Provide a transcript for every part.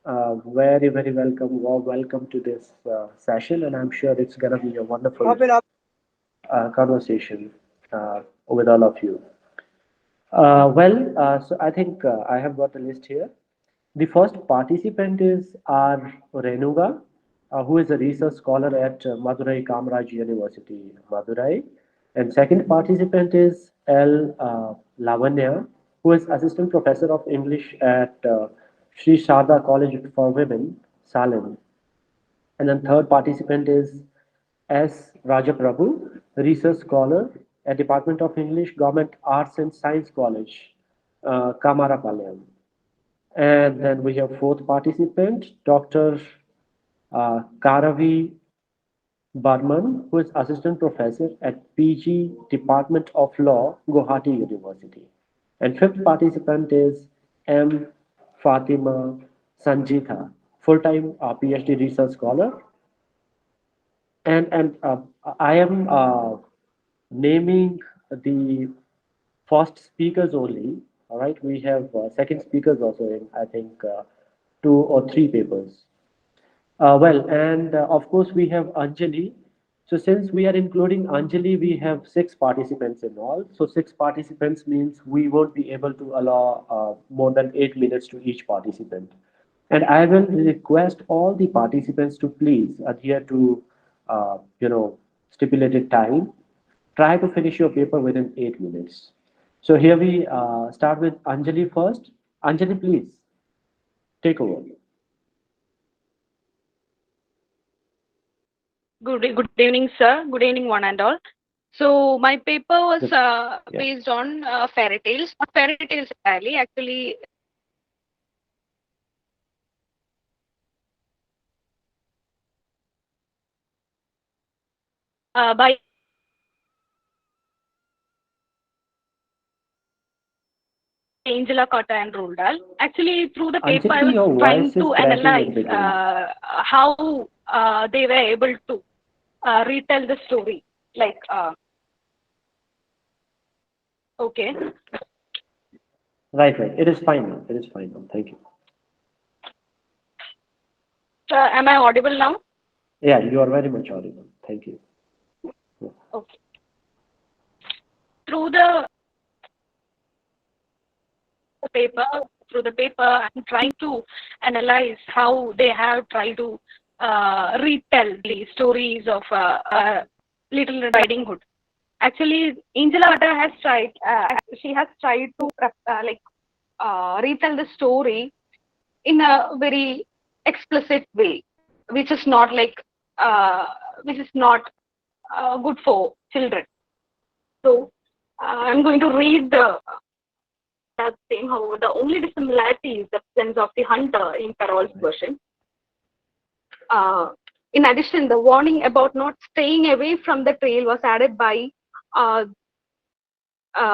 Very welcome, warm welcome to this session, and I'm sure it's gonna be a wonderful conversation with all of you. So I think I have got the list here. The first participant is R. Renuga, who is a research scholar at Madurai Kamaraj University, Madurai. And second participant is L. Lavanya, who is assistant professor of English at Sri Sharda College for Women, Salem. And then third participant is S. Rajaprabhu, research scholar at Department of English, Government Arts and Science College, Kamarapalayam. And then we have fourth participant, Dr. Karavi Barman, who is assistant professor at PG Department of Law, Guwahati University. And fifth participant is M. Fatima Sanjitha, full-time PhD research scholar. And I am naming the first speakers only. All right, we have second speakers also in I think two or three papers. And of course we have Anjali. So since we are including Anjali, we have six participants in all. So six participants means we won't be able to allow more than 8 minutes to each participant. And I will request all the participants to please adhere to, stipulated time. Try to finish your paper within 8 minutes. So here we start with Anjali first. Anjali, please take over. Good evening, sir. Good evening, one and all. So my paper was Good. Yeah. based on fairy tales, not fairy tales entirely. Actually, by Angela Cotta and Roald Dahl. Actually, through the paper, I Anjali, was your trying voice is to cracking in analyze between. how they were able to retell the story. Like, okay, Right. It is fine now. It is fine now. Thank you. am I audible now? Yeah, you are very much audible. Thank you. Yeah. Okay. Through the paper, through the paper, I'm trying to analyze how they have tried to retell the stories of Little Red Riding Hood. Actually, Angela Atta has tried. She has tried to retell the story in a very explicit way, which is not uh, which is not good for children. So I'm going to read that same. However, the only dissimilarity is the presence of the hunter in Carol's version. Uh, in addition, the warning about not staying away from the trail was added by uh,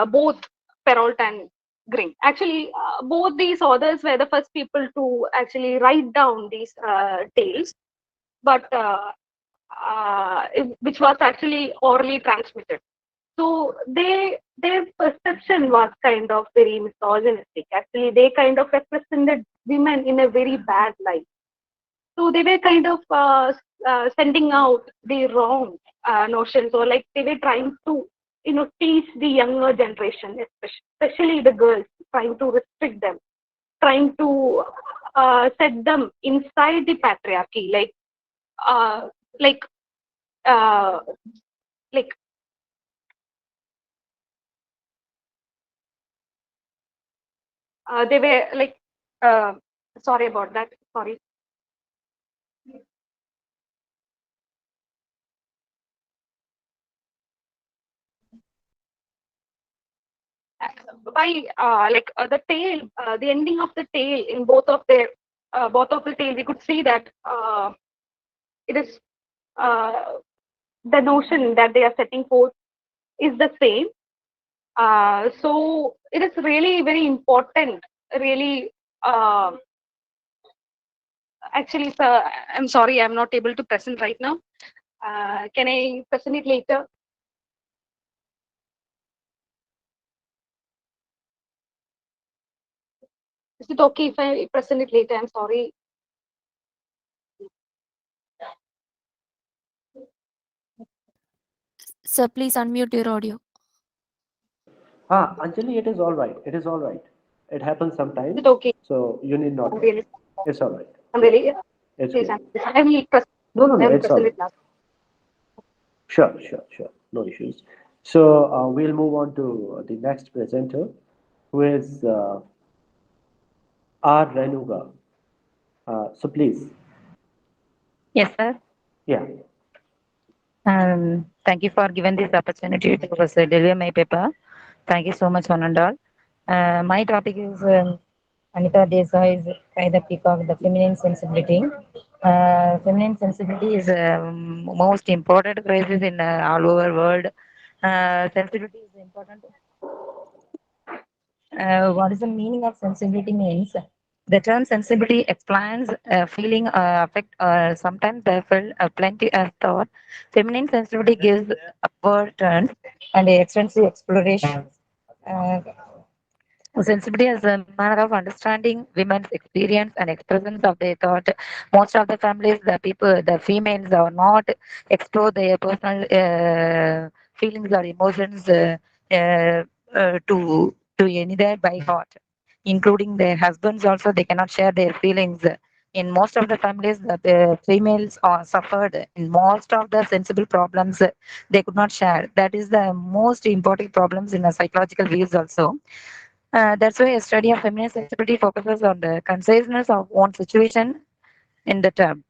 both Perrault and Grimm. Actually, both these authors were the first people to actually write down these tales, but which was actually orally transmitted. So their perception was kind of very misogynistic. Actually, they kind of represented women in a very bad light. So they were kind of sending out the wrong notions, or like they were trying to teach the younger generation, especially the girls, trying to restrict them, trying to set them inside the patriarchy, uh, like uh, like they were like uh, sorry about that. Sorry. By the tale, the ending of the tale in both of the tale, we could see that it is uh, the notion that they are setting forth is the same. So it is really very important. Really, uh, actually, sir, I'm sorry, I'm not able to present right now. Can I present it later? Is it okay if I present it later? I'm sorry. Sir, please unmute your audio. Anjali, it is all right. It is all right. It happens Is it sometimes, okay? so you need not I'm worry. really, It's all right. I'm Yeah, really, it's please, good. I will trust, No, no, I no, am it's all trusted right. with last. Sure, sure, sure. No issues. So we'll move on to the next presenter, who is R. Renuga. So please, Yes, sir. yeah. Thank you for giving this opportunity to deliver my paper. Thank you so much, one and all. My topic is Anita Desai's Cry the Peacock, the feminine sensibility. Feminine sensibility is most important crisis in all over world. Sensibility is important. What is the meaning of sensibility means? The term sensibility explains feeling, affect, sometimes they feel plenty of thought. Feminine sensibility gives upward turns and extensive exploration. Uh, Sensibility is a manner of understanding women's experience and expressions of their thought. Most of the families, the people, the females are not explore their personal feelings or emotions uh, to another by heart, including their husbands. Also, they cannot share their feelings. In most of the families, the females are suffered. In most of the sensible problems, they could not share. That is the most important problems in a psychological views also. That's why a study of feminist sensibility focuses on the conciseness of one situation in the term.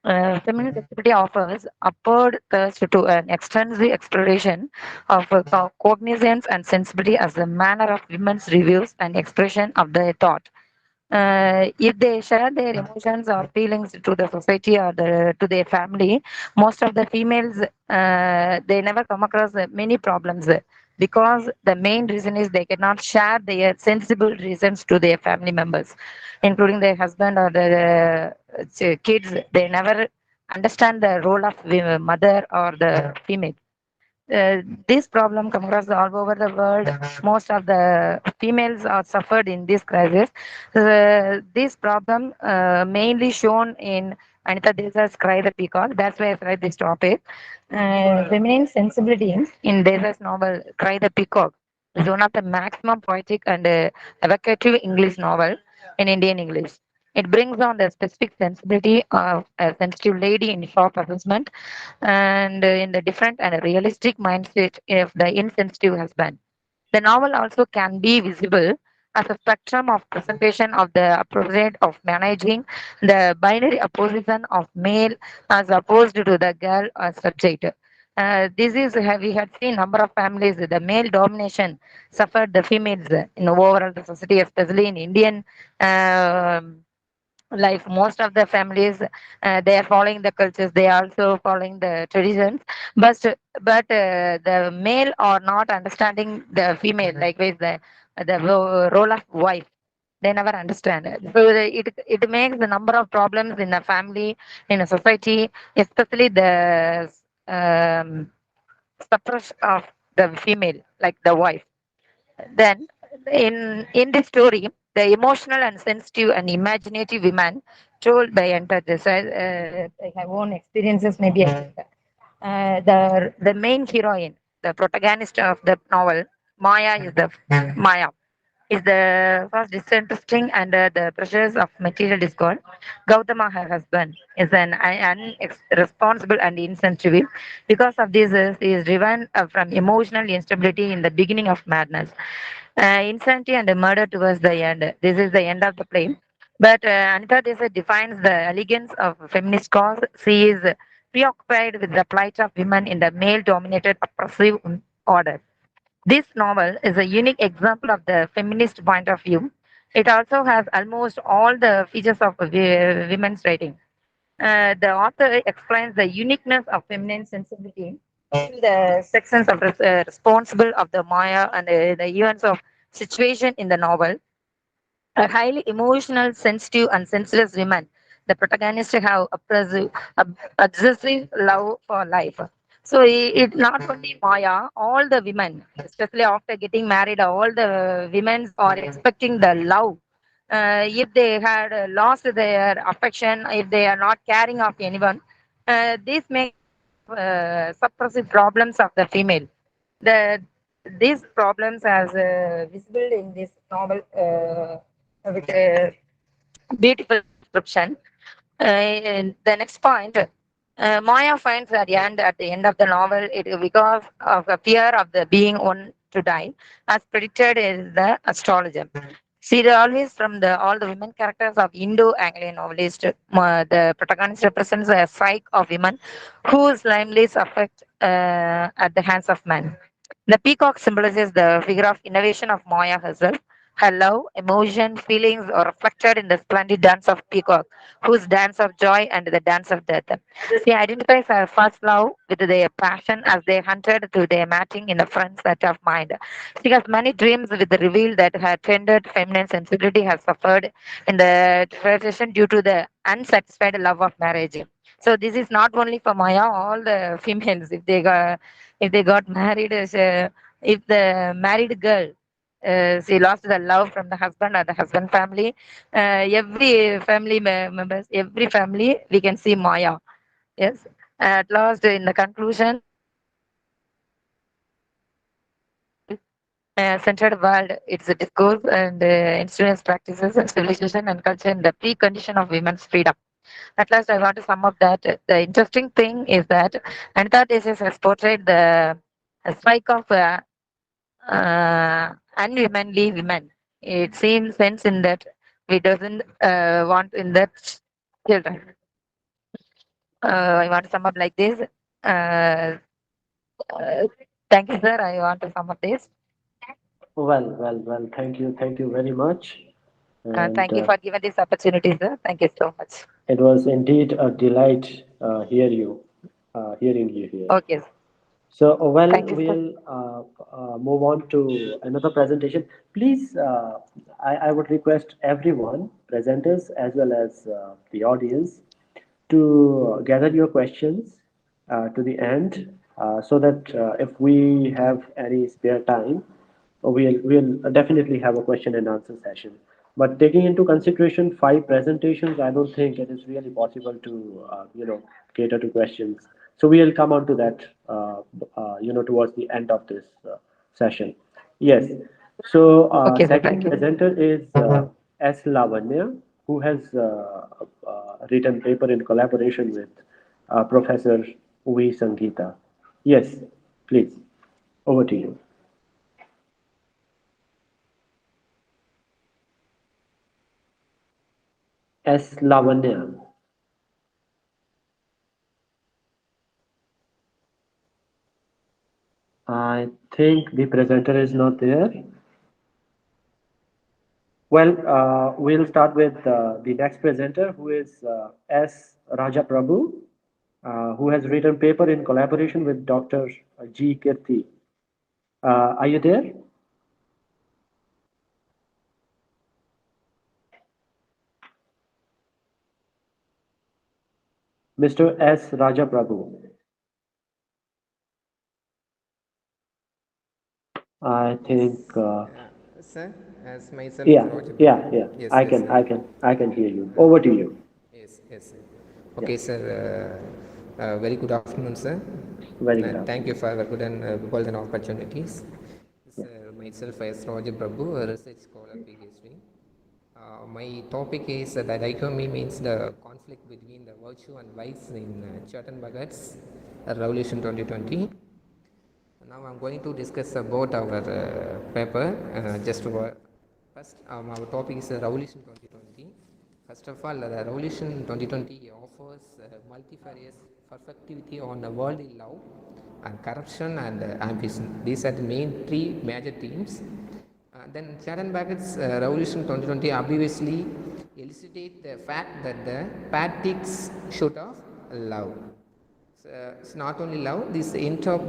Feminist sensibility offers upward thrust to an extensive exploration of cognizance and sensibility as a manner of women's reviews and expression of their thought. If they share their emotions or feelings to the society or to their family, most of the females they never come across many problems because the main reason is they cannot share their sensible reasons to their family members, including their husband or the kids. They never understand the role of the mother or the female. This problem comes across all over the world. Most of the females are suffered in this crisis. This problem mainly shown in Anita Desai's Cry the Peacock. That's why I write this topic. Feminine sensibility in Desai's novel Cry the Peacock is one of the maximum poetic and evocative English novel in Indian English. It brings on the specific sensibility of a sensitive lady in sharp assessment and in the different and realistic mindset of the insensitive husband. The novel also can be visible as a spectrum of presentation of the approach of managing the binary opposition of male as opposed to the girl as subject. This is we had seen number of families the male domination suffered the females in overall the society, especially in Indian um life. Most of the families they are following the cultures, they are also following the traditions, but the male are not understanding the female, likewise the role of wife they never understand it. So it makes the number of problems in a family, in a society, especially the um, suppression of the female, like the wife. Then, in this story, the emotional and sensitive and imaginative women told by enter this. I have own experiences. Maybe the main heroine, the protagonist of the novel, Maya is the Maya is the first disinteresting under the pressures of material discord. Gautama, her husband, is an irresponsible and insensitive. Because of this, he is driven from emotional instability in the beginning of madness, insanity and murder towards the end. This is the end of the play. But Anita Desai defines the elegance of feminist cause. She is preoccupied with the plight of women in the male-dominated oppressive order. This novel is a unique example of the feminist point of view. It also has almost all the features of women's writing. The author explains the uniqueness of feminine sensibility to the sections of responsible of the Maya and the events of situation in the novel. A highly emotional, sensitive, and senseless woman. The protagonist have obsessive love for life. So it not only Maya, all the women, especially after getting married, all the women are expecting the love. If they had lost their affection, if they are not caring of anyone, this makes the number of suppressive problems of the female. The these problems as visible in this novel with a beautiful description. And the next point, Maya finds at the end of the novel, it because of a fear of the being one to die, as predicted is the astrologer. See, always from the all the women characters of Indo-Anglian novelist, the protagonist represents a strike of women whose lives affect at the hands of men. The peacock symbolizes the figure of innovation of Maya herself. Her love, emotion, feelings are reflected in the splendid dance of peacock, whose dance of joy and the dance of death. She identifies her first love with their passion as they hunted to their mating in a front set of mind. She has many dreams with the reveal that her tender feminine sensibility has suffered in the transition due to the unsatisfied love of marriage. So this is not only for Maya, all the females, if they got married, if the married girl she lost the love from the husband or the husband family, every family members, every family we can see Maya. Yes, at last in the conclusion, centered world, it's a discourse and instruments, practices, and civilization and culture and the precondition of women's freedom. At last, I want to sum up that the interesting thing is that Anita Thesis has portrayed the strike of unwomanly women. It seems sense in that we doesn't want in that children. I want to sum up like this. Uh, uh, Thank you, sir. I want to sum up this. Well. Thank you very much. And Thank you for giving this opportunity, sir. Thank you so much. it was indeed a delight hearing you here. Okay, sir. So, Thank you, sir. we'll move on to another presentation. Please, I would request everyone, presenters as well as the audience, to gather your questions to the end so that if we have any spare time, we'll definitely have a question and answer session. But taking into consideration five presentations, I don't think it is really possible to cater to questions. So we'll come on to that towards the end of this session. Yes. So Okay, sir. second Thank you. presenter is S. Lavanya, who has written paper in collaboration with Professor V. Sangeeta. Yes, please. Over to you. S. Lavanya. I think the presenter is not there. Well, we'll start with the next presenter, who is S. Rajaprabhu, who has written paper in collaboration with Dr. G. Kirti. Are you there? Mr. S. Rajaprabhu. I think, Sir, as myself, yeah, Roger yeah, Prabhu. yeah. Yes, I yes, can, sir. I can, I can hear you. Over to you. Yes, yes, sir. Yeah, Okay, sir. Very good afternoon, sir. very good Thank you afternoon. for the good and golden opportunities. Yeah. Sir, myself as Roger Prabhu, a research scholar PhD. My topic is the dichotomy means the conflict between the virtue and vice in Chetan Bhagat's Revolution 2020. Now I'm going to discuss about our paper. First, our topic is Revolution 2020. First of all, the Revolution 2020 offers multifarious perspectivity on the world in love and corruption and ambition. These are the main three major themes. Then Chattenberg's Revolution 2020 obviously elucidate the fact that the pathetics shoot of love. It's not only love, this end up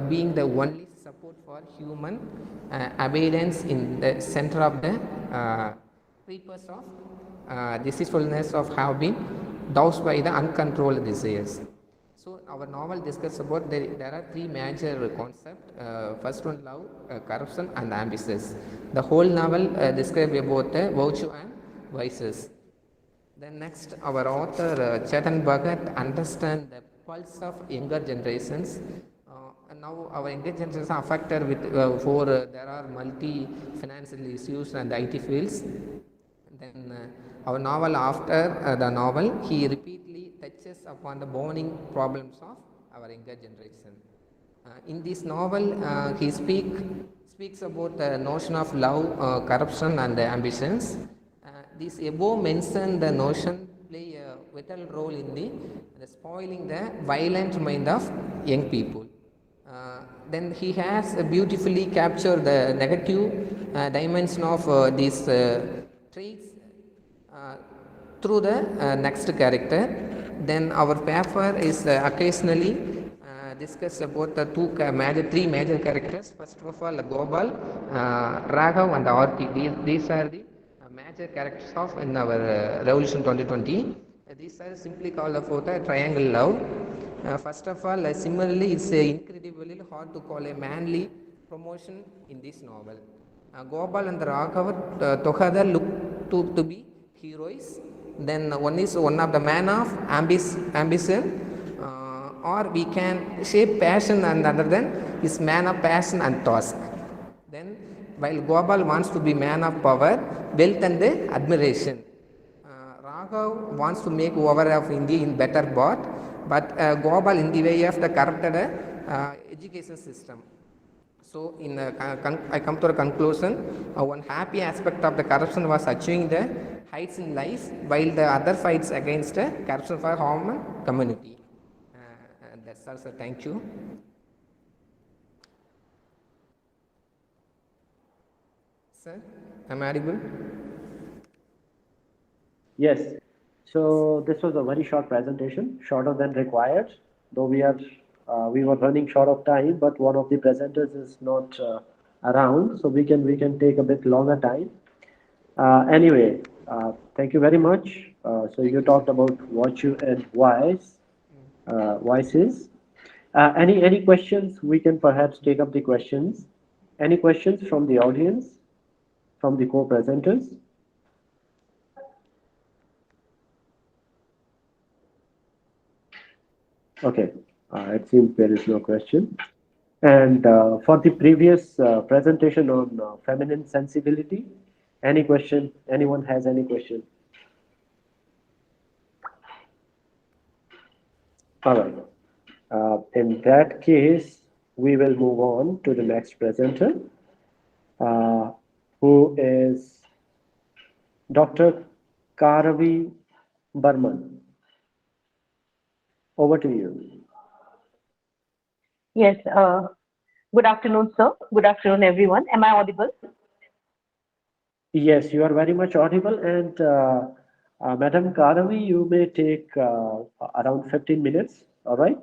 being the only support for human abundance in the center of the purpose of deceitfulness of have been doused by the uncontrolled desires. So our novel discusses about there are three major concepts. First one, love, corruption, and ambitions. The whole novel describes about virtue and vices. Then next, our author Chetan Bhagat understand the pulse of younger generations. And now our younger generations are affected with for there are multi financial issues and IT fields. Then our novel after the novel, he repeatedly touches upon the burning problems of our younger generation. In this novel, he speaks about the notion of love, corruption, and ambitions. These above mentioned the notion play a vital role in the spoiling the violent mind of young people. Then he has beautifully captured the negative dimension of these traits uh, through the next character. Then our paper is occasionally discuss about the three major characters. First of all, Gopal, Raghav, and Arti. These are the major characters of in our Revolution 2020. These are simply called for the triangle love. First of all, similarly, it's incredibly hard to call a manly promotion in this novel. Gopal and Raghav together look to be heroes. Then one is one of the man of ambition, or we can shape passion, and other than is man of passion and task. Then while Gopal wants to be man of power, wealth, and the admiration, Raghav wants to make over of India in better path, but Gopal in the way of the corrupted education system. So, I come to a conclusion. One happy aspect of the corruption was achieving the heights in life, while the other fights against corruption for harm and community. That's also. Thank you. Sir, am I audible? Yes. So this was a very short presentation, shorter than required, though we were running short of time, but one of the presenters is not around, so we can take a bit longer time. Anyway, thank you very much. So you You, talked sir. about virtue and vices. Any questions? We can perhaps take up the questions. Any questions from the audience, from the co-presenters? Okay, it seems there is no question. And for the previous presentation on feminine sensibility, any question? Anyone has any question? All right. In that case, we will move on to the next presenter, uh, who is Dr. Karavi Burman. Over to you. Yes, good afternoon, sir. Good afternoon, everyone. Am I audible? Yes, you are very much audible. And Madam Karavi, you may take around 15 minutes, all right?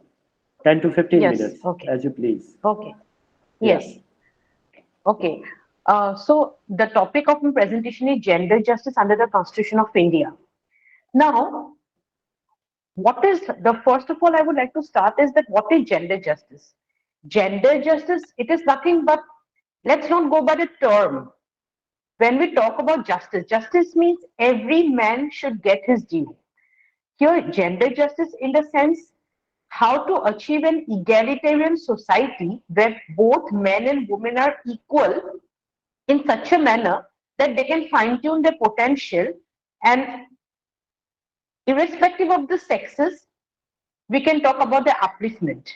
10 to 15 Yes, minutes, okay. as you please. Okay. Yeah. Yes, okay. So the topic of my presentation is gender justice under the Constitution of India. Now, what is the first of all I would like to start is that what is gender justice? Gender justice, it is nothing but let's not go by the term. When we talk about justice, justice means every man should get his due. Here, gender justice in the sense how to achieve an egalitarian society where both men and women are equal in such a manner that they can fine tune their potential and irrespective of the sexes, we can talk about the upliftment.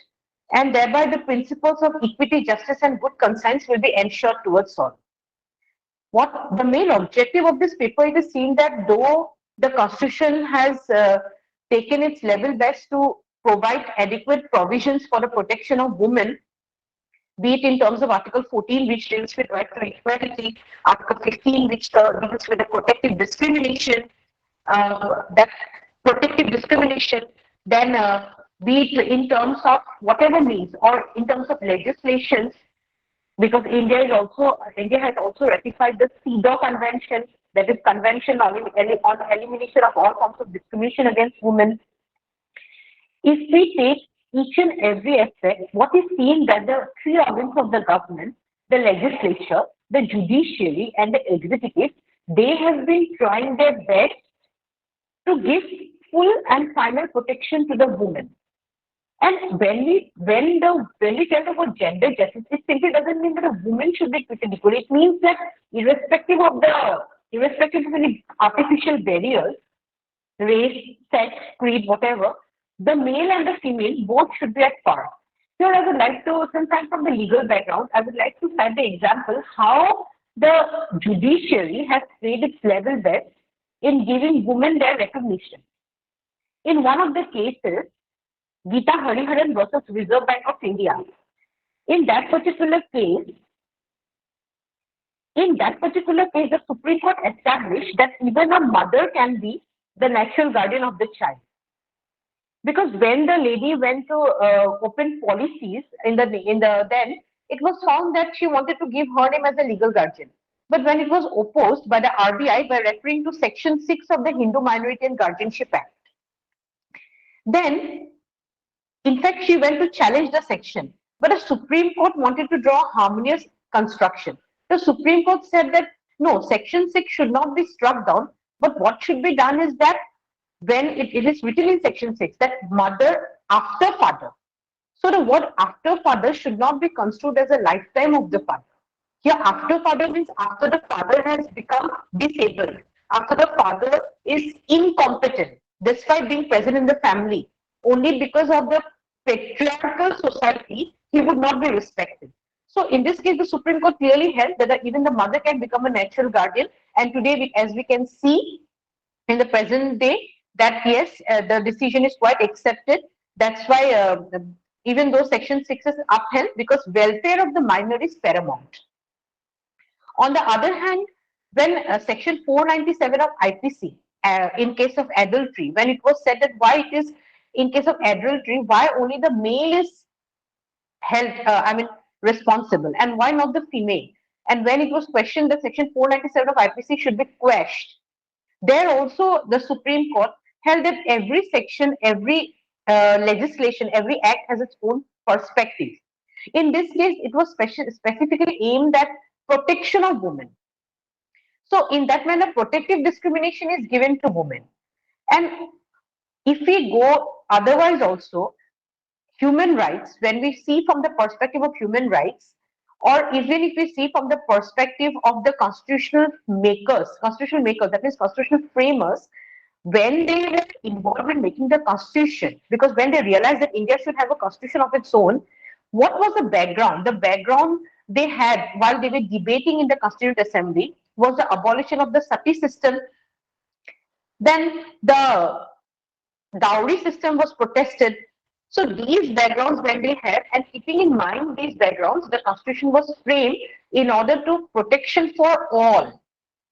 And thereby the principles of equity, justice, and good conscience will be ensured towards all. What the main objective of this paper it is seen that though the constitution has taken its level best to provide adequate provisions for the protection of women, be it in terms of article 14 which deals with right to equality, article 15 which deals with the protective discrimination, that protective discrimination, then be it in terms of whatever means or in terms of legislations, because India has also ratified the CEDAW Convention, that is Convention on Elimination of All Forms of Discrimination Against Women. If we take each and every aspect, what is seen that the three organs of the government, the legislature, the judiciary, and the executive, they have been trying their best to give full and final protection to the women. And when we tell about gender justice, it simply doesn't mean that a woman should be treated equally. It means that irrespective of any artificial barriers, race, sex, creed, whatever, the male and the female both should be at par. Here, I would like to, since I'm from the legal background, I would like to cite the example how the judiciary has played its level best in giving women their recognition. In one of the cases, Geeta Hariharan versus Reserve Bank of India. In that particular case, the Supreme Court established that even a mother can be the natural guardian of the child. Because when the lady went to open policies in the then, it was found that she wanted to give her name as a legal guardian. But when it was opposed by the RBI by referring to Section 6 of the Hindu Minority and Guardianship Act, then in fact, she went to challenge the section, but the Supreme Court wanted to draw a harmonious construction. The Supreme Court said that no, Section 6 should not be struck down, but what should be done is that when it is written in Section 6 that mother after father. So the word after father should not be construed as a lifetime of the father. Here, after father means after the father has become disabled, after the father is incompetent, despite being present in the family, only because of the patriarchal society, he would not be respected. So, in this case, the Supreme Court clearly held that even the mother can become a natural guardian. And today, as we can see in the present day, that yes, the decision is quite accepted. That's why, even though Section 6 is upheld, because welfare of the minor is paramount. On the other hand, when Section 497 of IPC, in case of adultery, when it was said that why it is in case of adultery, why only the male is held, responsible, and why not the female? And when it was questioned that Section 497 of IPC should be quashed, there also the Supreme Court held that every section, every legislation, every act has its own perspective. In this case, it was specifically aimed at protection of women. So, in that manner, protective discrimination is given to women. And if we go otherwise also, human rights, when we see from the perspective of human rights, or even if we see from the perspective of the constitutional makers, that means constitutional framers, when they were involved in making the constitution, because when they realized that India should have a constitution of its own, what was the background? The background they had while they were debating in the Constituent Assembly was the abolition of the sati system. Then the dowry system was protested. So these backgrounds when they had, and keeping in mind these backgrounds, the constitution was framed in order to protection for all.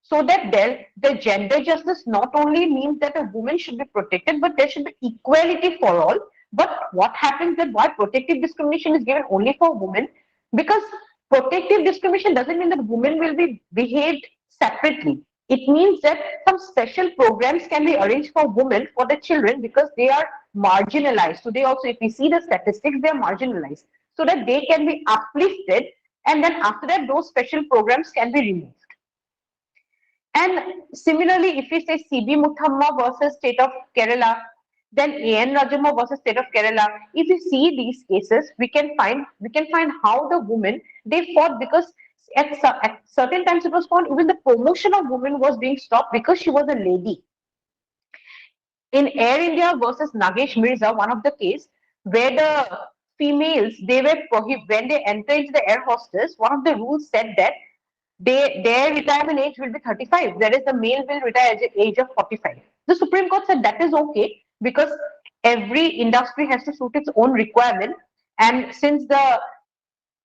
So that the gender justice not only means that a woman should be protected, but there should be equality for all. But what happens that why protective discrimination is given only for women? Because protective discrimination doesn't mean that women will be behaved separately. It means that some special programs can be arranged for women, for the children, because they are marginalized. So they also, if we see the statistics, they are marginalized. So that they can be uplifted, and then after that, those special programs can be removed. And similarly, if we say CB Muthamma versus State of Kerala, then AN Rajamma versus State of Kerala, if we see these cases, we can find how the women they fought, because at certain times it was found even the promotion of women was being stopped because she was a lady. In Air India versus Nagesh Mirza, one of the case where the females they were prohibited when they entered into the air hostess, one of the rules said that their retirement age will be 35, whereas the male will retire at the age of 45. The Supreme Court said that is okay because every industry has to suit its own requirement, and since the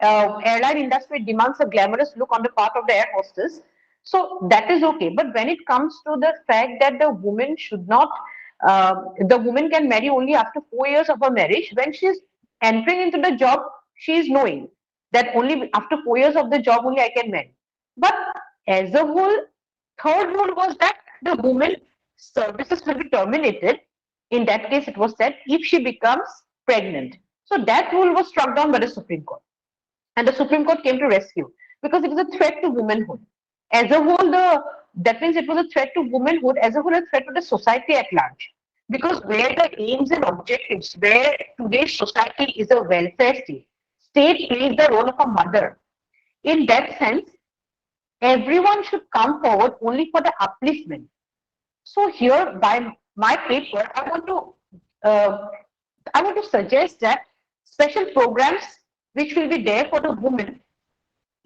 airline industry demands a glamorous look on the part of the air hostess, so that is okay. But when it comes to the fact that the woman should not, the woman can marry only after 4 years of her marriage, when she is entering into the job, she is knowing that only after 4 years of the job only I can marry. But as a whole, third rule was that the woman services will be terminated. In that case, it was said if she becomes pregnant. So that rule was struck down by the Supreme Court. And the Supreme Court came to rescue because it is a threat to womanhood. As a whole, that means it was a threat to womanhood, as a whole, a threat to the society at large. because where the aims and objectives, where today's society is a welfare state plays the role of a mother. In that sense, everyone should come forward only for the upliftment. So here, by my paper, uh, I want to suggest that special programs which will be there for the women,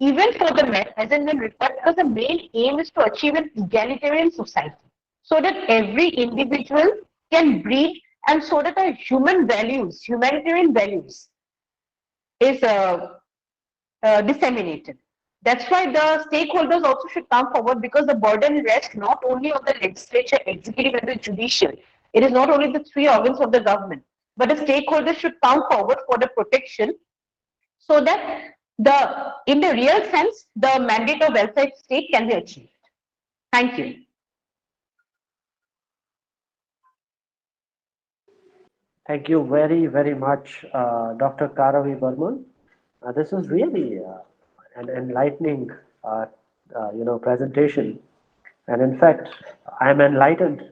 even for the men, as and when required, because the main aim is to achieve an egalitarian society, so that every individual can breathe, and so that the humanitarian values, is disseminated. That's why the stakeholders also should come forward, because the burden rests not only on the legislature, executive, and the judicial. It is not only the three organs of the government, but the stakeholders should come forward for the protection, so that in the real sense, the mandate of welfare state can be achieved. Thank you. Thank you very, very much, Dr. Karavi Burman. This was really an enlightening, presentation. And in fact, I'm enlightened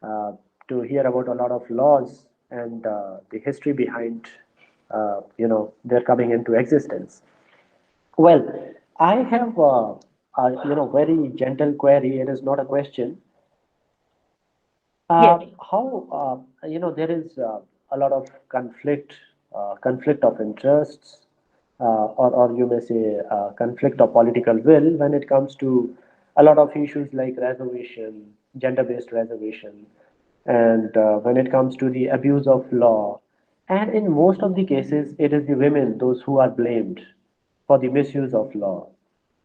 uh, to hear about a lot of laws and the history behind, their coming into existence. Well, I have very gentle query. It is not a question. Yes. How there is a lot of conflict of interests, or you may say conflict of political will when it comes to a lot of issues like reservation, gender-based reservation, and when it comes to the abuse of law, and in most of the cases, it is the women those who are blamed for the misuse of law,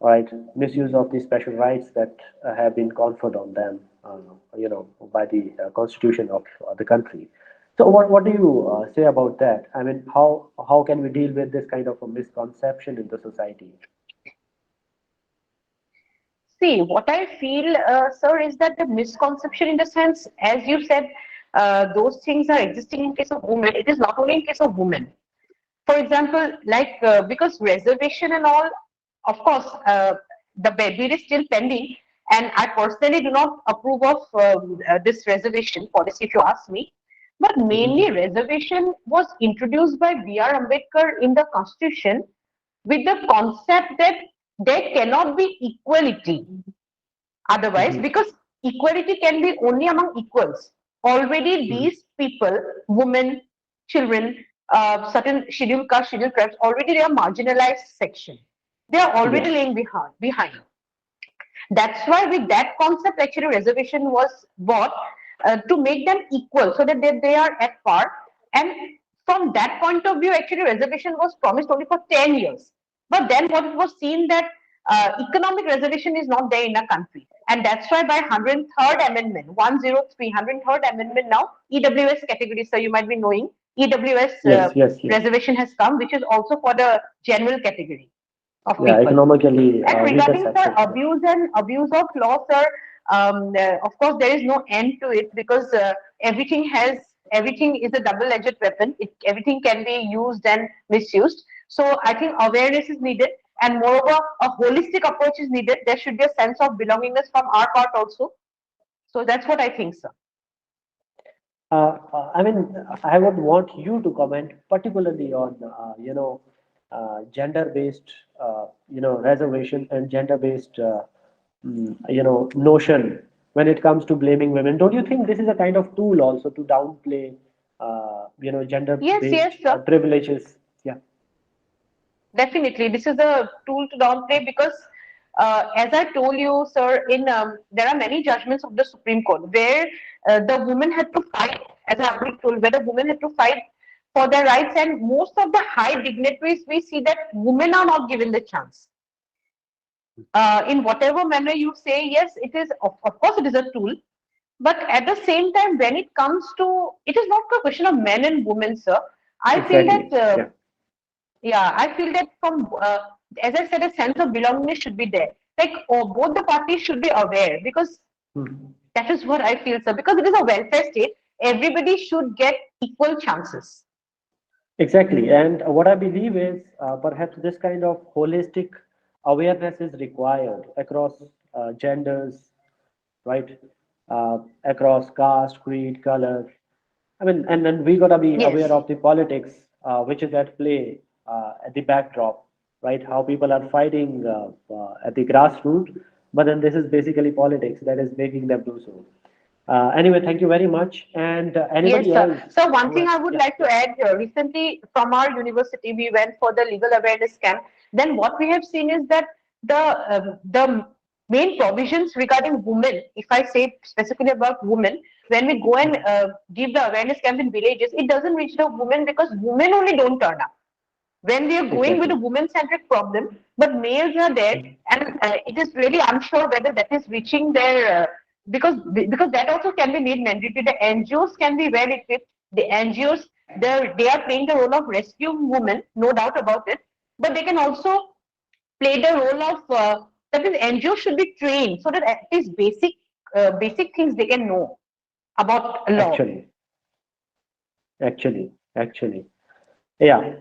right? Misuse of the special rights that have been conferred on them, by the constitution of the country. So, what do you say about that? I mean, how can we deal with this kind of a misconception in the society? See, what I feel, sir, is that the misconception, in the sense, as you said, those things are existing in case of women. It is not only in case of women. For example, like because reservation and all, of course, the bill is still pending, and I personally do not approve of this reservation policy, if you ask me. But mainly, Mhm. reservation was introduced by B.R. Ambedkar in the Constitution with the concept that there cannot be equality otherwise, Mhm. because equality can be only among equals. Already Mhm. these people, women, children, certain scheduled caste, scheduled tribes, already they are marginalized section. They are already Yes. laying behind. That's why with that concept, actually reservation was bought, to make them equal, so that they are at par. And from that point of view, actually reservation was promised only for 10 years. But then what it was seen that economic reservation is not there in a country. And that's why by 103rd Amendment, 103, 103rd Amendment now, EWS category, so you might be knowing, EWS Yes. Yes. Yes. reservation has come, which is also for the general category of Yeah. people. Economically And weaker regarding for section. Yeah. abuse and abuse of law, sir, of course there is no end to it, because everything is a double-edged weapon. Everything can be used and misused. So I think awareness is needed, and moreover, a holistic approach is needed. There should be a sense of belongingness from our part also. So that's what I think, sir. I mean, I would want you to comment particularly on, gender-based, reservation and gender-based, notion when it comes to blaming women. Don't you think this is a kind of tool also to downplay, Yes, gender-based yes, sir. privileges? Yeah. Definitely, this is a tool to downplay, because, as I told you, sir, in there are many judgments of the Supreme Court where the women had to fight, as I already told, where the women had to fight for their rights, and most of the high dignitaries, we see that women are not given the chance. In whatever manner you say, yes, it is, of course, it is a tool, but at the same time, when it comes to, it is not a question of men and women, sir. I feel that Exactly. Yeah. yeah, I feel that from, as I said, a sense of belongingness should be there. Like, oh, both the parties should be aware, because Mhm. that is what I feel, sir. Because it is a welfare state, everybody should get equal chances. Exactly. And what I believe is perhaps this kind of holistic awareness is required across genders, right? Across caste, creed, color. I mean, and we got to be aware Yes. of the politics which is at play at the backdrop, right? How people are fighting at the grassroots, but then this is basically politics that is making them do so. Anyway, thank you very much. And Yes, anybody sir. else So one who thing has, I would yeah, like yeah, to add here, recently from our university, we went for the legal awareness camp. Then what we have seen is that the main provisions regarding women, if I say specifically about women, when we go and give the awareness camp in villages, it doesn't reach the women because women only don't turn up when we are going with a exactly. woman centric problem, but males are there, and it is really unsure whether that is reaching their because that also can be made mandatory. The NGOs can be well equipped. The NGOs they are playing the role of rescue women, no doubt about it, but they can also play the role of that is NGOs should be trained so that at least basic things they can know about law. Actually, actually. Yeah,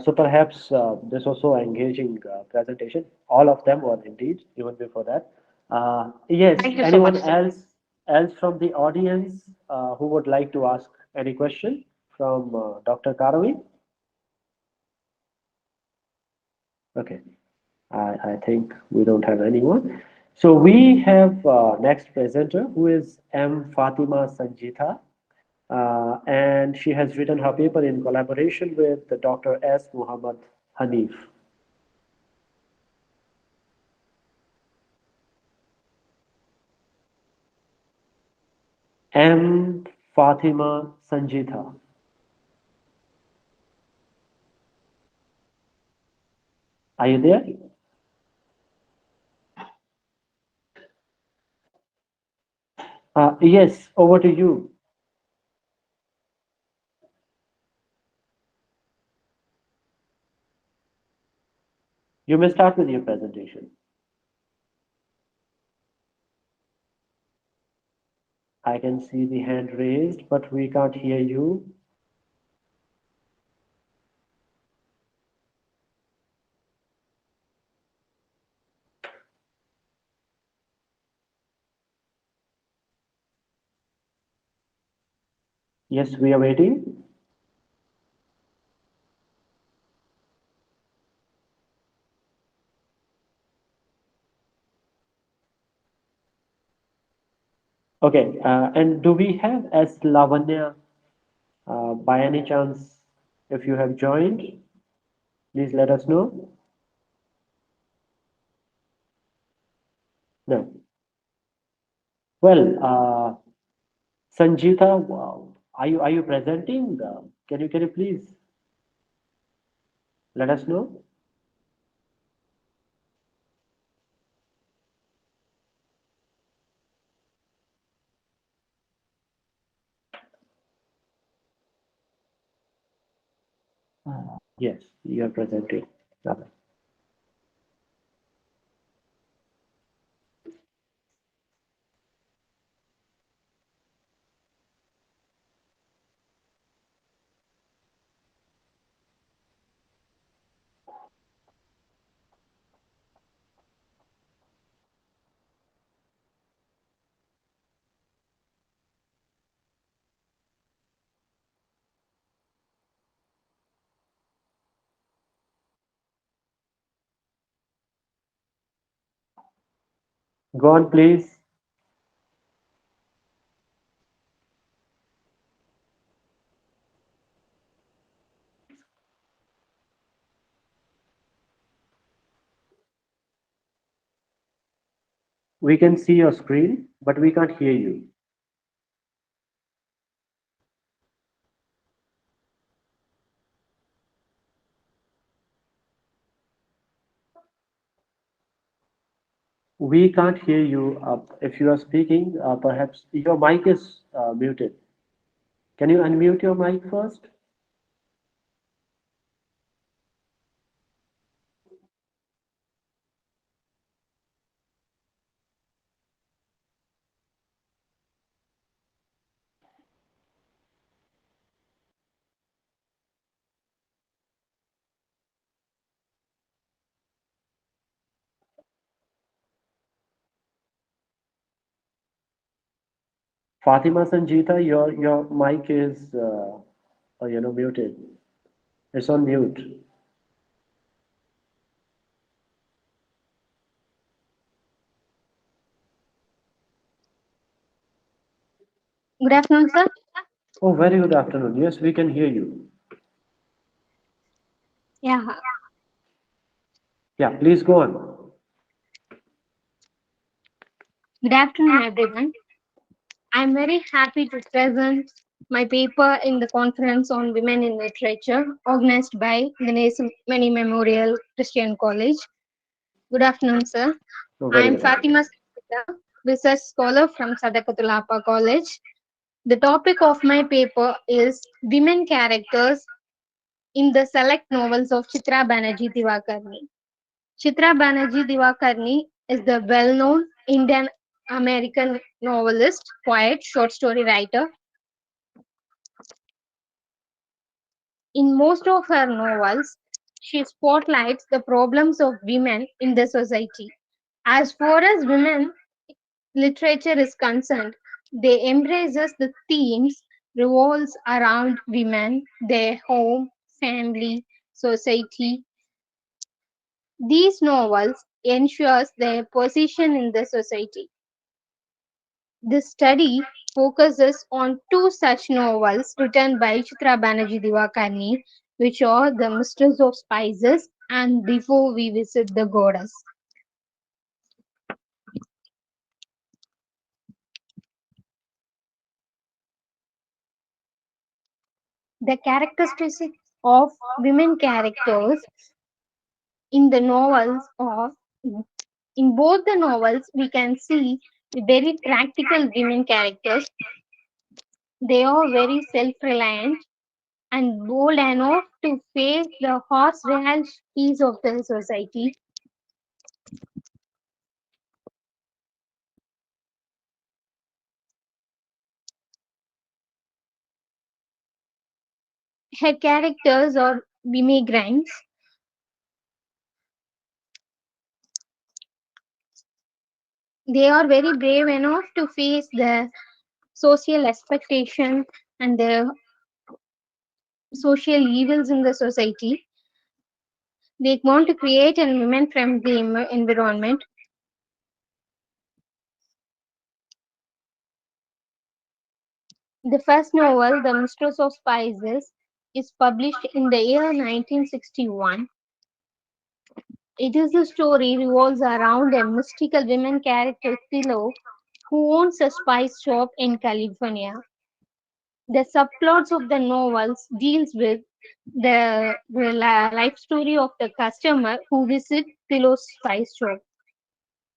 so perhaps this was so engaging presentation. All of them were indeed, even before that. Yes, Thank you so much, anyone sir. else from the audience who would like to ask any question from Dr. Karavi? Okay, I think we don't have anyone. So we have next presenter who is M. Fatima Sanjitha. And she has written her paper in collaboration with the Dr. S. Muhammad Hanif. M. Fatima Sanjitha. Are you there? Yes, over to you. You may start with your presentation. I can see the hand raised, but we can't hear you. Yes, we are waiting. Okay, and do we have S. Lavanya by any chance? If you have joined, please let us know. No. Well, Sanjita, wow, are you presenting? Can you please let us know? Yes, you are presenting. Okay. Go on, please. We can see your screen, but we can't hear you. We can't hear you. If you are speaking, perhaps your mic is muted. Can you unmute your mic first? Fatima Sanjita, your mic is muted. It's on mute. Good afternoon, sir. Oh, very good afternoon. Yes, we can hear you. Yeah. Yeah, please go on. Good afternoon, everyone. I'm very happy to present my paper in the conference on women in literature organized by the Nelson Many Memorial Christian College. Good afternoon, sir. Oh, very I'm good Fatima afternoon. Sita, research scholar from Sadakatulapa College. The topic of my paper is women characters in the select novels of Chitra Banerjee Divakarni. Chitra Banerjee Divakarni is the well-known Indian American novelist, poet, short story writer. In most of her novels, she spotlights the problems of women in the society. As far as women literature is concerned, they embraces the themes revolves around women, their home, family, society. These novels ensures their position in the society. This study focuses on two such novels written by Chitra Banerjee Divakarni, which are The Mistress of Spices and Before We Visit the Goddess. The characteristics of women characters in the novels are in both the novels we can see very practical women characters. They are very self-reliant and bold enough to face the harsh realities of the society. Her characters are immigrants. They are very brave enough to face the social expectation and the social evils in the society. They want to create a women friendly environment. The first novel, The Mistress of Spices, is published in the year 1961. It is a story revolves around a mystical women character Philo who owns a spice shop in California. The subplots of the novels deals with the life story of the customer who visits Philo's spice shop.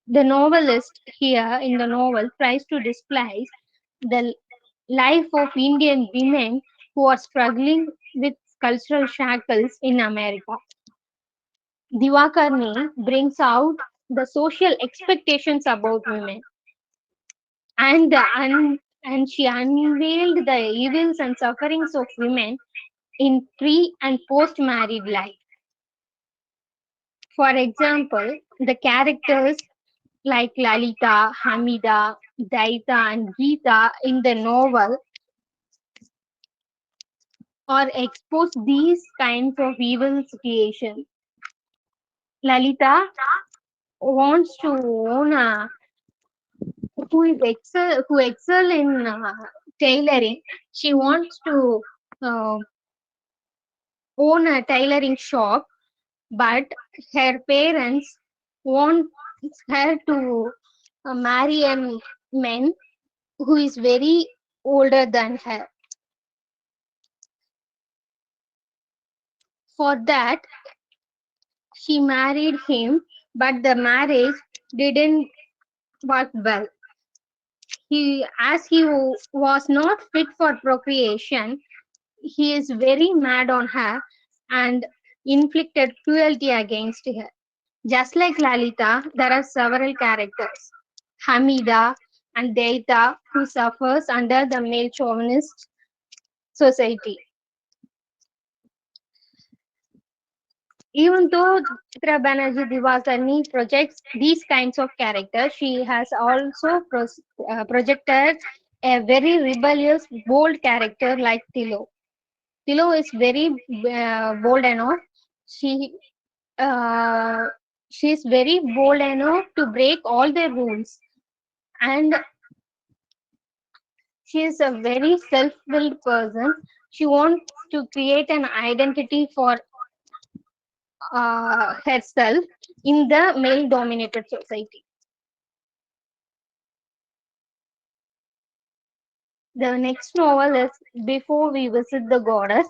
The novelist here in the novel tries to display the life of Indian women who are struggling with cultural shackles in America. Divakarni brings out the social expectations about women and she unveiled the evils and sufferings of women in pre and post married life. For example, the characters like Lalita, Hamida, Daita, and Geeta in the novel or expose these kinds of evil situations. Lalita wants to own a who excel in tailoring. She wants to uh, own a tailoring shop, but her parents want her to marry a man who is very older than her. For that, she married him, but the marriage didn't work well. As he was not fit for procreation, he is very mad on her and inflicted cruelty against her. Just like Lalita, there are several characters. Hamida and Deita, who suffers under the male chauvinist society. Even though Chitra Banerjee Divakarni projects these kinds of characters, she has also projected a very rebellious, bold character like Tilo. Tilo is very bold enough. She uh, she is very bold enough to break all the rules, and she is a very self-willed person. She wants to create an identity for herself in the male-dominated society. The next novel is Before We Visit the Goddess.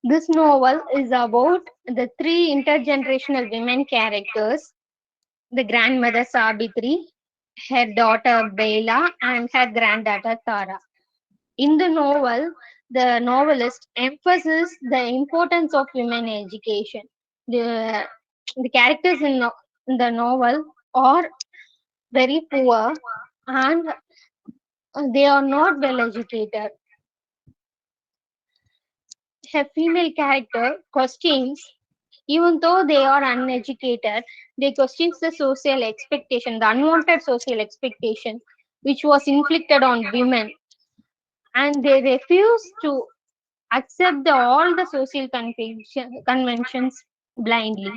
This novel is about the three intergenerational women characters, the grandmother Sabitri, her daughter Bela, and her granddaughter Tara. In the novel, the novelist emphasizes the importance of women education. The, the characters in the novel are very poor, and they are not well educated. A female character questions, even though they are uneducated, they questions the social expectation, the unwanted social expectation which was inflicted on women, and they refuse to accept all the social conventions blindly.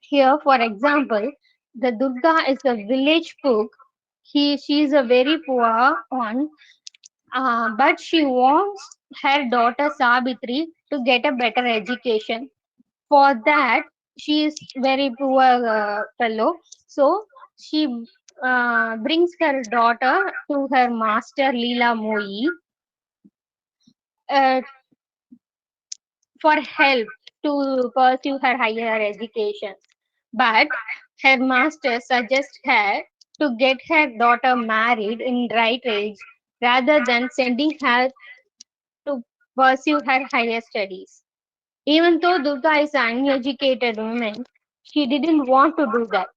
Here, for example, the Durga is a village cook. She is a very poor one, but she wants her daughter Sabitri to get a better education. For that, she is very poor fellow, so she brings her daughter to her master Leela Moi uh, for help to pursue her higher education. But her master suggests her to get her daughter married in right age rather than sending her to pursue her higher studies. Even though Durga is an uneducated woman, she didn't want to do that.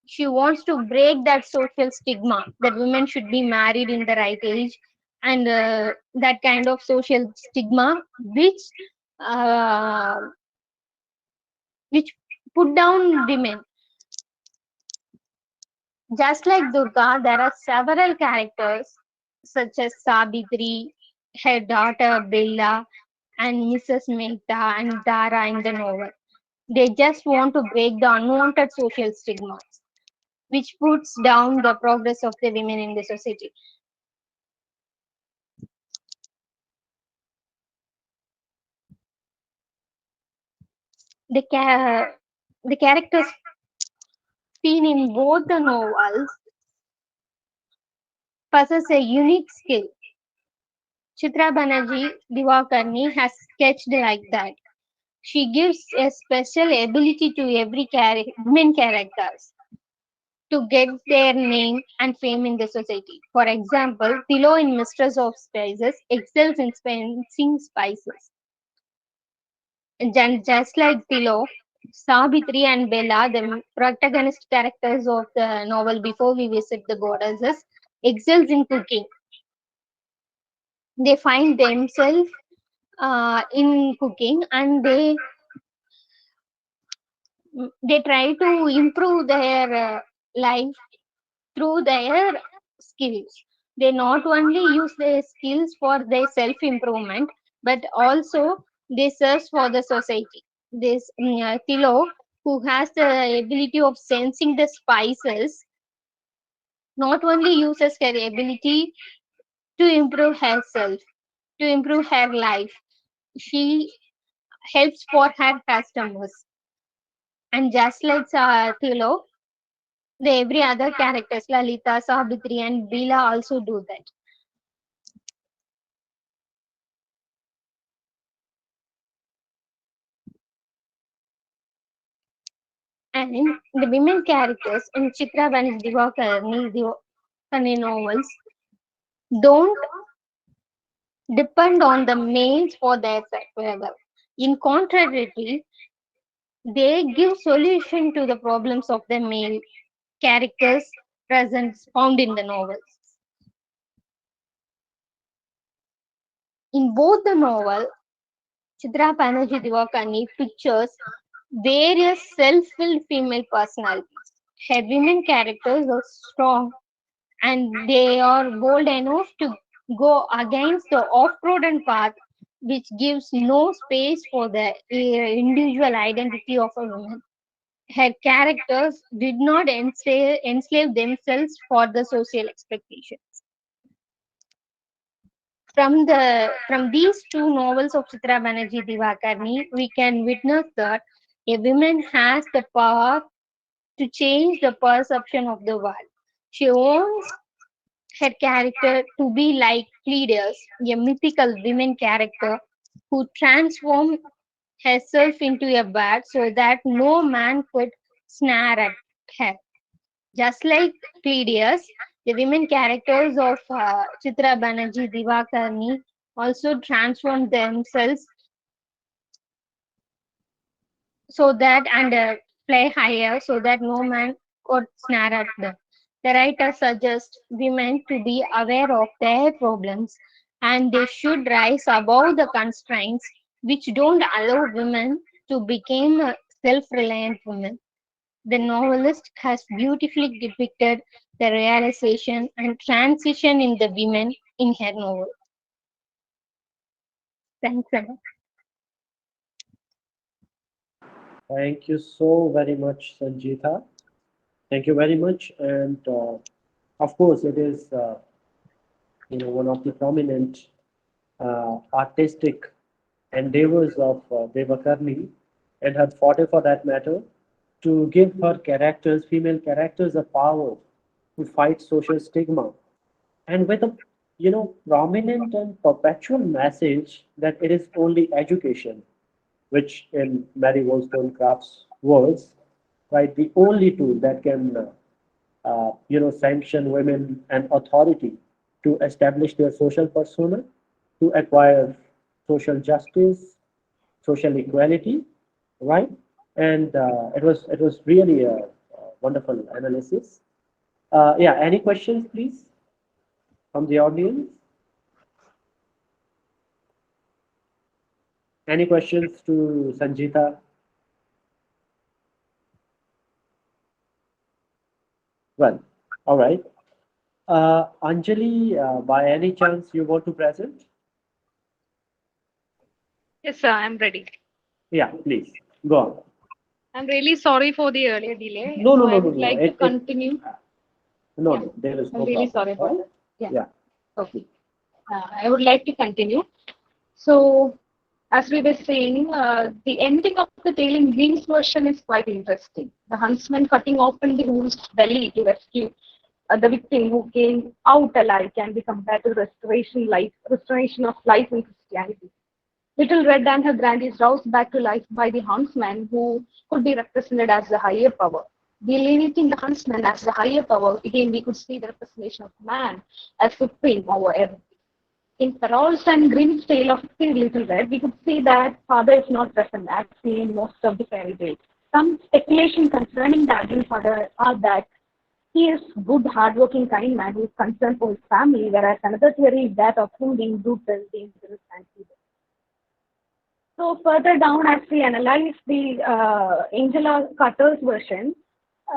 She wants to break that social stigma that women should be married in the right age, and that kind of social stigma uh, which put down women. Just like Durga, there are several characters such as Sabitri, her daughter Bella, and Mrs. Mehta and Dara in the novel. They just want to break the unwanted social stigmas, which puts down the progress of the women in the society. The, the characters seen in both the novels possess a unique skill. Chitra Banerjee Divakarni has sketched like that. She gives a special ability to every women characters to get their name and fame in the society. For example, Tilo in Mistress of Spices excels in spicing spices. And just like Tilo, Sabitri and Bella, the protagonist characters of the novel Before We Visit the Goddesses, excels in cooking. They find themselves in cooking, and they try to improve their life through their skills. They not only use their skills for their self improvement, but also they serve for the society. This Tilo, who has the ability of sensing the spices, not only uses her ability to improve herself, to improve her life, she helps for her customers. And just like Tilo, the every other characters, Lalita, Sabitri, and Bila also do that. And the women characters in Chitra Banerjee Divakarni novels don't depend on the males for their survival. In contrary, they give solution to the problems of the male characters present found in the novels. In both the novel, Chitra Banerjee Divakarni pictures various self-willed female personalities. Her women characters are strong, and they are bold enough to go against the off-road path, which gives no space for the individual identity of a woman. Her characters did not enslave themselves for the social expectations. From these two novels of Chitra Banerjee Divakarni, we can witness that a woman has the power to change the perception of the world. She owns her character to be like Cleides, a mythical women character who transformed herself into a bird so that no man could snare at her. Just like Cleides, the women characters of Chitra Banerjee Divakarni also transformed themselves so that and fly higher so that no man could snare at them. The writer suggests women to be aware of their problems and they should rise above the constraints which don't allow women to become self-reliant women. The novelist has beautifully depicted the realization and transition in the women in her novel. Thanks a lot. Thank you so very much, Sanjita. Thank you very much. And of course, it is one of the prominent artistic endeavors of Devakarni and her forte for that matter to give her characters, female characters, a power to fight social stigma and with a prominent and perpetual message that it is only education, which in Mary Wollstonecraft's words, right, the only tool that can sanction women and authority to establish their social persona, to acquire social justice, social equality, right? And it was really a wonderful analysis. Yeah, any questions, please, from the audience? Any questions to Sanjita? Well, all right. Anjali, by any chance you want to present? Yes, sir, I'm ready. Yeah, please go on. I'm really sorry for the earlier delay. No, So no, I no, no, would no. like to continue. No, Yeah, no, there is I'm no really problem sorry at about all. that. Yeah, Yeah. okay. I would like to continue. So, as we were saying, the ending of the tale in Green's version is quite interesting. The huntsman cutting open the wolf's belly to rescue the victim who came out alive can be compared to restoration of life in Christianity. Little Red and her grand is roused back to life by the huntsman, who could be represented as the higher power. Delineating the huntsman as the higher power, again we could see the representation of man as supreme over everything. In Perrault's and Grimm's tale of the Little Red, we could see that father is not present as seen in most of the fairy tales. Some speculation concerning the adult father are that he is good, hardworking, kind man who is concerned for his family, whereas another theory is that of him being brutal, dangerous, and evil. So further down, as we analyze the Angela Carter's version,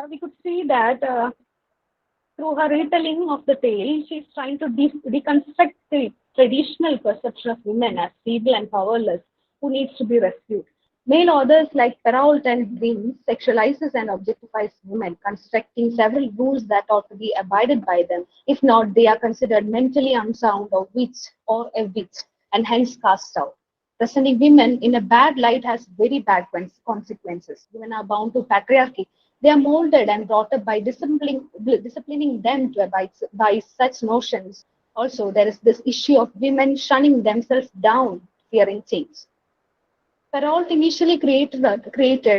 we could see that through her retelling of the tale, she is trying to deconstruct the traditional perception of women as feeble and powerless who needs to be rescued. Male authors like Perrault and Grimm sexualizes and objectifies women, constructing several rules that ought to be abided by them. If not, they are considered mentally unsound or witch or a witch, and hence cast out. Presenting women in a bad light has very bad consequences. Women are bound to patriarchy. They are molded and brought up by disciplining them to abide by such notions. Also, there is this issue of women shunning themselves down, fearing change. Perrault initially created,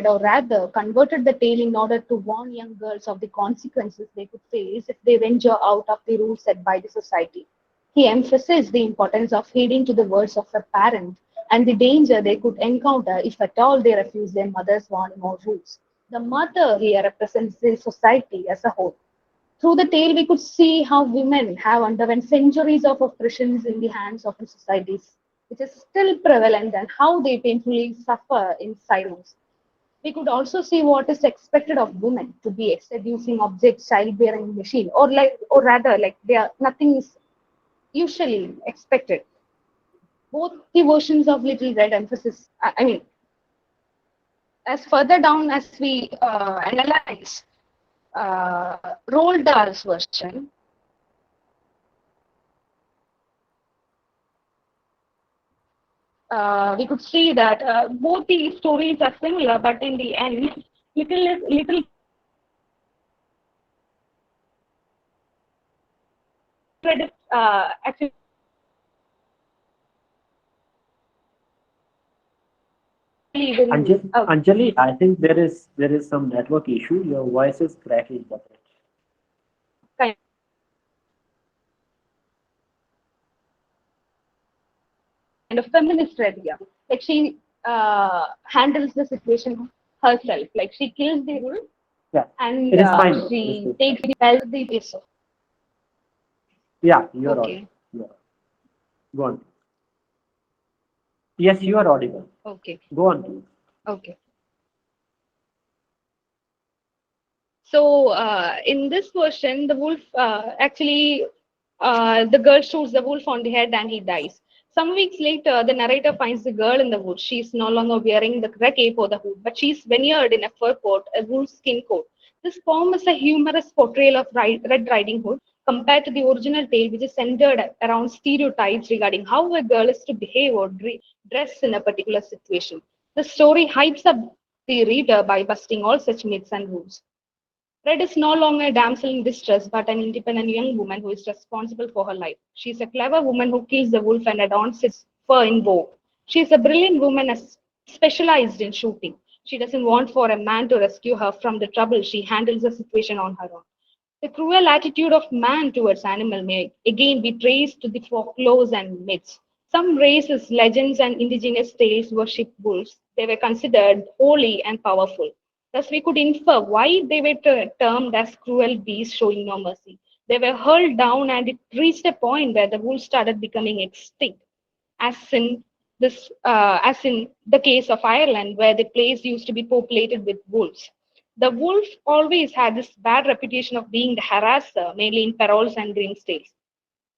or rather converted the tale in order to warn young girls of the consequences they could face if they venture out of the rules set by the society. He emphasized the importance of heeding to the words of a parent and the danger they could encounter if at all they refuse their mother's warning or rules. The mother here represents the society as a whole. Through the tale, we could see how women have undergone centuries of oppressions in the hands of the societies, which is still prevalent, and how they painfully suffer in silence. We could also see what is expected of women to be a seducing object, childbearing machine, or rather, like they are nothing is usually expected. Both the versions of Little Red emphasis. I mean, as further down as we analyze Roald Dahl's version, we could see that both the stories are similar, but in the end, little credit actually even Anjali, I think there is some network issue. Your voice is cracking. kind of feminist idea. Like she handles the situation herself. Like she kills the wolf Yeah, and it is fine. It is she good. takes the belt the piece. Yeah, you're audible. Okay, Yeah. Go on. Yes, you are audible. okay, Go on, please. okay. So in this version, the wolf actually, the girl shoots the wolf on the head and he dies. Some weeks later, the narrator finds the girl in the woods. She's no longer wearing the red cape or the hood, but she's veneered in a fur coat, a wolf skin coat. This poem is a humorous portrayal of Red Riding Hood compared to the original tale, which is centered around stereotypes regarding how a girl is to behave or dress in a particular situation. The story hypes up the reader by busting all such myths and rules. Red is no longer a damsel in distress, but an independent young woman who is responsible for her life. She is a clever woman who kills the wolf and adorns its fur in bow. She is a brilliant woman specialized in shooting. She doesn't want for a man to rescue her from the trouble. She handles the situation on her own. The cruel attitude of man towards animal may again be traced to the folklores and myths. Some races, legends, and indigenous tales worship wolves. They were considered holy and powerful. Thus, we could infer why they were termed as cruel beasts showing no mercy. They were hurled down, and it reached a point where the wolves started becoming extinct, as in the case of Ireland, where the place used to be populated with wolves. The wolf always had this bad reputation of being the harasser, mainly in paroles and Grimsdales.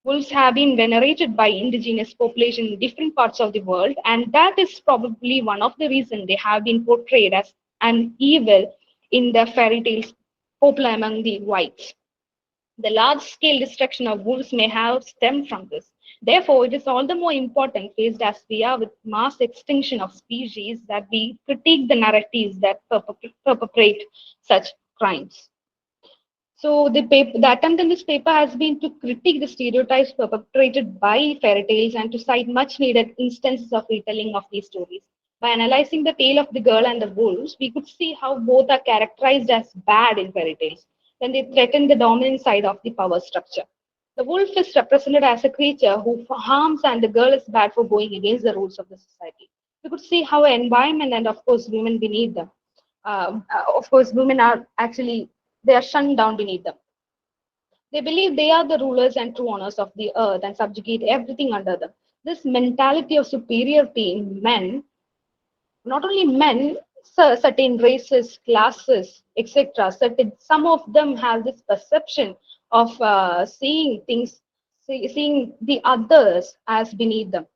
Wolves have been venerated by indigenous population in different parts of the world, and that is probably one of the reasons they have been portrayed as an evil in the fairy tales popular among the whites. The large scale destruction of wolves may have stemmed from this. Therefore, it is all the more important, faced as we are with mass extinction of species, that we critique the narratives that perpetrate such crimes. So the attempt in this paper has been to critique the stereotypes perpetrated by fairy tales and to cite much needed instances of retelling of these stories. By analyzing the tale of the girl and the wolves, we could see how both are characterized as bad in fairy tales when they threaten the dominant side of the power structure. The wolf is represented as a creature who harms, and the girl is bad for going against the rules of the society. We could see how environment and, of course, women beneath them. Of course, women are actually they are shunned down beneath them. They believe they are the rulers and true owners of the earth and subjugate everything under them. This mentality of superiority in men, not only men, certain races, classes, etc. Certain some of them have this perception of seeing things, seeing the others as beneath them.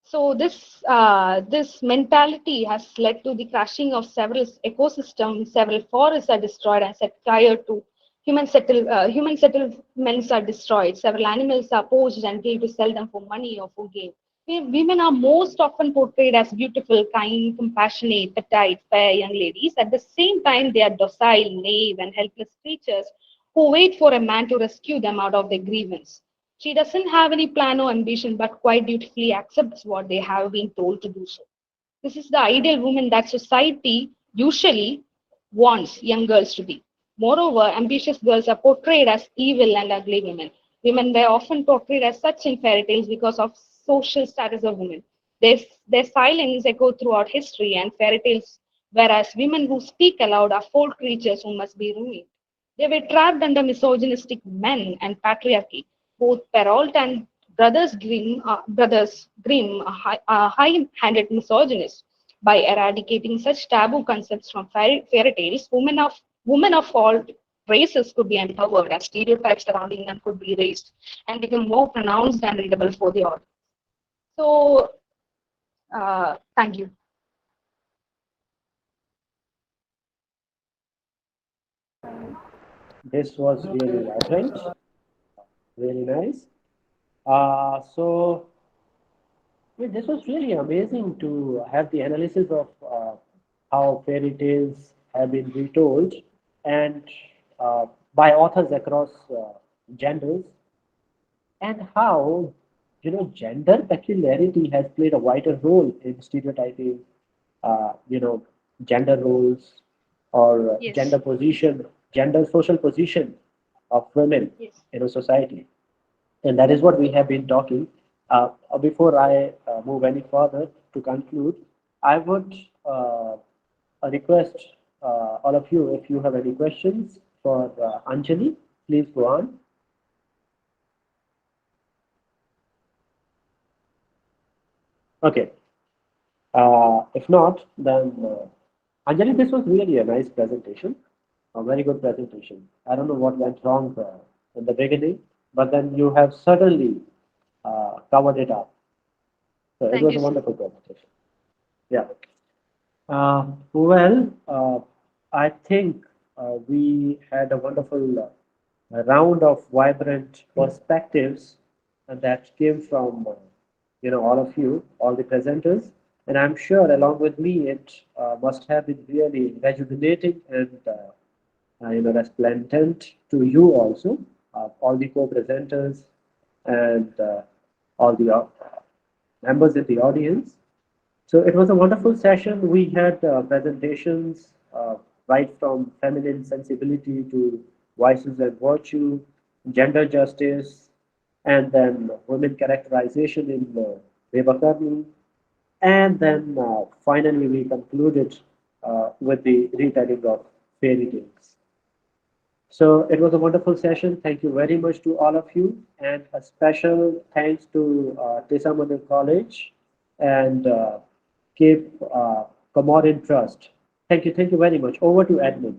So this mentality has led to the crashing of several ecosystems. Several forests are destroyed and set fire to human settlements are destroyed. Several animals are poached and killed to sell them for money or for gain. Women are most often portrayed as beautiful, kind, compassionate, petite, fair young ladies. At the same time, they are docile, naive, and helpless creatures who wait for a man to rescue them out of their grievance. She doesn't have any plan or ambition, but quite dutifully accepts what they have been told to do so. This is the ideal woman that society usually wants young girls to be. Moreover, ambitious girls are portrayed as evil and ugly women. Women were often portrayed as such in fairy tales because of social status of women. Their silence echoed throughout history and fairy tales, whereas women who speak aloud are foul creatures who must be ruined. They were trapped under misogynistic men and patriarchy. Both Perrault and Brothers Grimm, a high-handed misogynist, by eradicating such taboo concepts from fairy tales. Women of all races could be empowered, and stereotypes surrounding them could be erased and become more pronounced and readable for the audience. So, thank you. This was really vibrant, really nice. So this was really amazing to have the analysis of how fairy tales have been retold and by authors across genders, and how gender peculiarity has played a vital role in stereotyping gender roles or Yes. gender position, gender social position of women Yes. in a society. And that is what we have been talking. Before I move any further to conclude, I would request all of you, if you have any questions for Anjali, please go on. Okay. If not, then Anjali, this was really a nice presentation, a very good presentation. I don't know what went wrong in the beginning, but then you have certainly covered it up. So it Thank was you, a sir. wonderful presentation. Yeah. Well, I think we had a wonderful round of vibrant perspectives that came from all of you, all the presenters, and I'm sure along with me it must have been really rejuvenating and resplendent to you also, all the co-presenters and all the members in the audience. So it was a wonderful session. We had presentations right from feminine sensibility to vices and virtue, gender justice, and then women characterization in Rebecca. And then finally we concluded with the retelling of fairy tales. So it was a wonderful session. Thank you very much to all of you, and a special thanks to Tesamandal College and Cape Comorin Trust. Thank you very much. Over to admin.